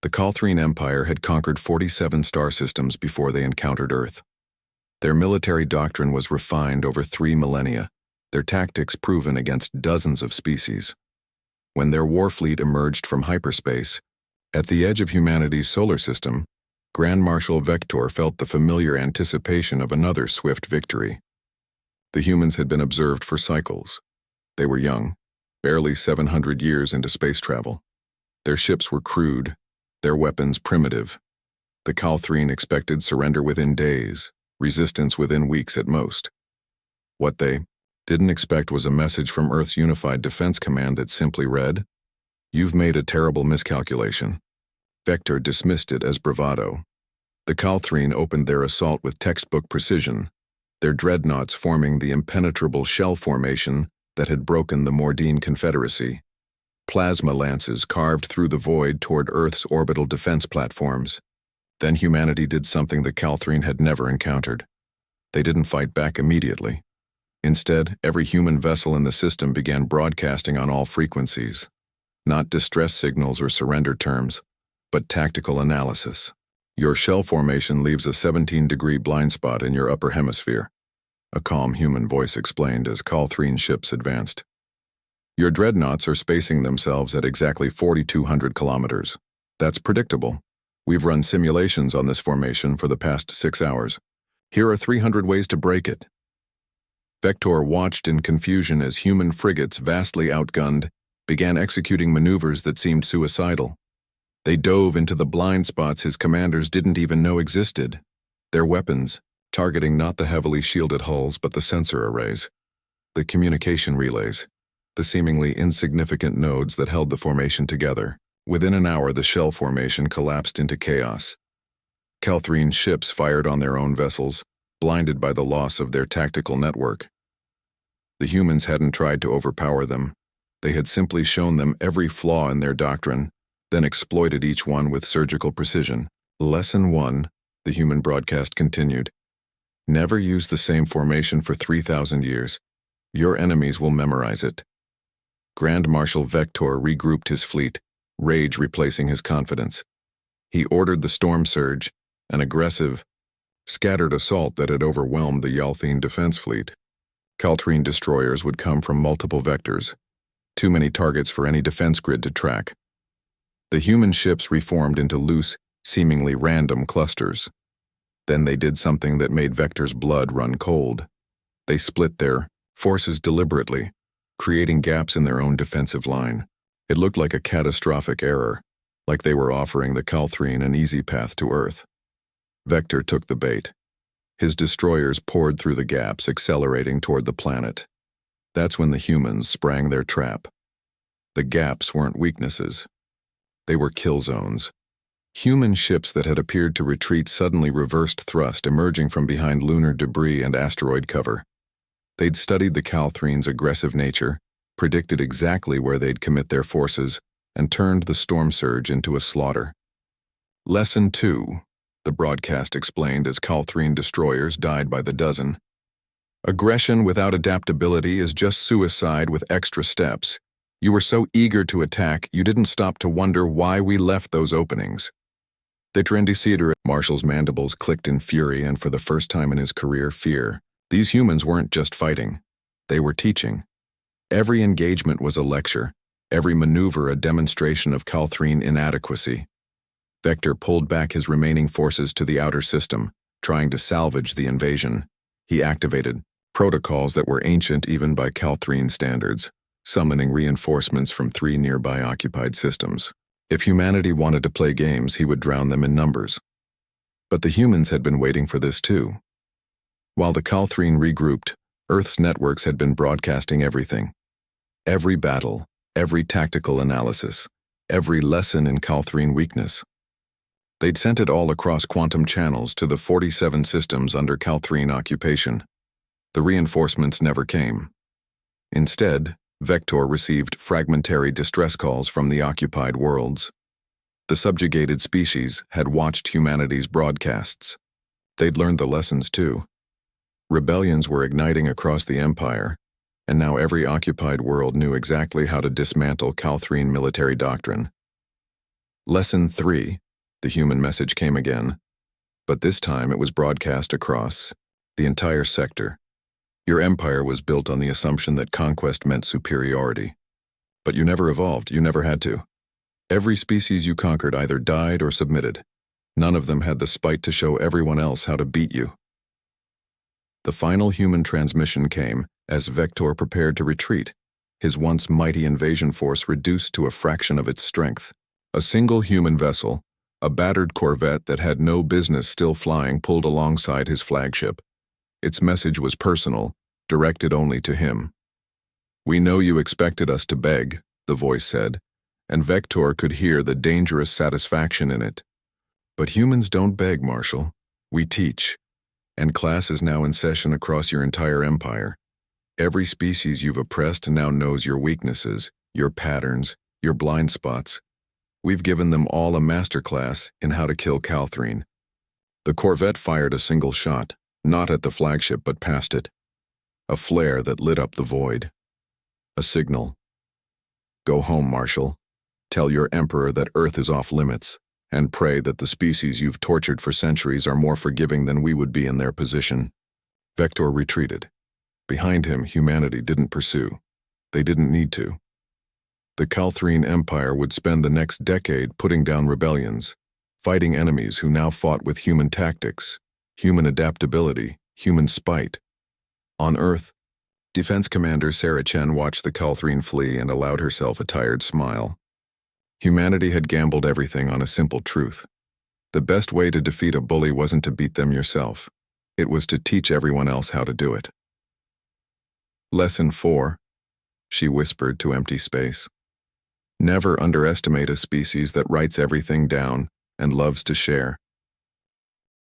The Calthrine Empire had conquered 47 star systems before they encountered Earth. Their military doctrine was refined over 3 millennia, their tactics proven against dozens of species. When their war fleet emerged from hyperspace, at the edge of humanity's solar system, Grand Marshal Vector felt the familiar anticipation of another swift victory. The humans had been observed for cycles. They were young, barely 700 years into space travel. Their ships were crude, their weapons primitive. The Calthrine expected surrender within days, resistance within weeks at most. What they didn't expect was a message from Earth's Unified Defense Command that simply read, "You've made a terrible miscalculation." Vector dismissed it as bravado. The Calthrine opened their assault with textbook precision, their dreadnoughts forming the impenetrable shell formation that had broken the Mordine Confederacy. Plasma lances carved through the void toward Earth's orbital defense platforms. Then humanity did something the Calthrine had never encountered. They didn't fight back immediately. Instead, every human vessel in the system began broadcasting on all frequencies. Not distress signals or surrender terms, but tactical analysis. "Your shell formation leaves a 17-degree blind spot in your upper hemisphere," a calm human voice explained as Calthrine ships advanced. "Your dreadnoughts are spacing themselves at exactly 4,200 kilometers. That's predictable. We've run simulations on this formation for the past 6 hours. Here are 300 ways to break it." Vector watched in confusion as human frigates, vastly outgunned, began executing maneuvers that seemed suicidal. They dove into the blind spots his commanders didn't even know existed. Their weapons, targeting not the heavily shielded hulls but the sensor arrays, the communication relays, the seemingly insignificant nodes that held the formation together. Within an hour, the shell formation collapsed into chaos. Calthrine ships fired on their own vessels, blinded by the loss of their tactical network. The humans hadn't tried to overpower them. They had simply shown them every flaw in their doctrine, then exploited each one with surgical precision. Lesson 1, the human broadcast continued. Never use the same formation for 3,000 years. Your enemies will memorize it. Grand Marshal Vector regrouped his fleet, rage replacing his confidence. He ordered the Storm Surge, an aggressive, scattered assault that had overwhelmed the Yalthine defense fleet. Calthrine destroyers would come from multiple vectors, too many targets for any defense grid to track. The human ships reformed into loose, seemingly random clusters. Then they did something that made Vector's blood run cold. They split their forces deliberately, creating gaps in their own defensive line. It looked like a catastrophic error, like they were offering the Calthrine an easy path to Earth. Vector took the bait. His destroyers poured through the gaps, accelerating toward the planet. That's when the humans sprang their trap. The gaps weren't weaknesses. They were kill zones. Human ships that had appeared to retreat suddenly reversed thrust, emerging from behind lunar debris and asteroid cover. They'd studied the Calthrine's aggressive nature, predicted exactly where they'd commit their forces, and turned the storm surge into a slaughter. Lesson 2, the broadcast explained as Calthrine destroyers died by the dozen. Aggression without adaptability is just suicide with extra steps. You were so eager to attack, you didn't stop to wonder why we left those openings. The Trendicidor Marshal's mandibles clicked in fury, and for the first time in his career, fear. These humans weren't just fighting. They were teaching. Every engagement was a lecture, every maneuver a demonstration of Calthrine inadequacy. Vector pulled back his remaining forces to the outer system, trying to salvage the invasion. He activated protocols that were ancient even by Calthrine standards, summoning reinforcements from 3 nearby occupied systems. If humanity wanted to play games, he would drown them in numbers. But the humans had been waiting for this too. While the Calthrine regrouped, Earth's networks had been broadcasting everything. Every battle, every tactical analysis, every lesson in Calthrine weakness. They'd sent it all across quantum channels to the 47 systems under Calthrine occupation. The reinforcements never came. Instead, Vector received fragmentary distress calls from the occupied worlds. The subjugated species had watched humanity's broadcasts. They'd learned the lessons too. Rebellions were igniting across the Empire, and now every occupied world knew exactly how to dismantle Calthrine military doctrine. Lesson 3. The human message came again, but this time it was broadcast across the entire sector. Your empire was built on the assumption that conquest meant superiority. But you never evolved, you never had to. Every species you conquered either died or submitted. None of them had the spite to show everyone else how to beat you. The final human transmission came as Vector prepared to retreat, his once mighty invasion force reduced to a fraction of its strength. A single human vessel, a battered corvette that had no business still flying, pulled alongside his flagship. Its message was personal, directed only to him. "We know you expected us to beg," the voice said, and Vector could hear the dangerous satisfaction in it. "But humans don't beg, Marshal. We teach. And class is now in session across your entire empire. Every species you've oppressed now knows your weaknesses, your patterns, your blind spots. We've given them all a masterclass in how to kill Calthrine." The corvette fired a single shot, not at the flagship but past it. A flare that lit up the void. A signal. "Go home, Marshal. Tell your emperor that Earth is off limits, and pray that the species you've tortured for centuries are more forgiving than we would be in their position." Vector retreated. Behind him, humanity didn't pursue. They didn't need to. The Calthrine Empire would spend the next decade putting down rebellions, fighting enemies who now fought with human tactics, human adaptability, human spite. On Earth, Defense Commander Sarah Chen watched the Calthrine flee and allowed herself a tired smile. Humanity had gambled everything on a simple truth. The best way to defeat a bully wasn't to beat them yourself. It was to teach everyone else how to do it. Lesson 4. She whispered to empty space. Never underestimate a species that writes everything down and loves to share.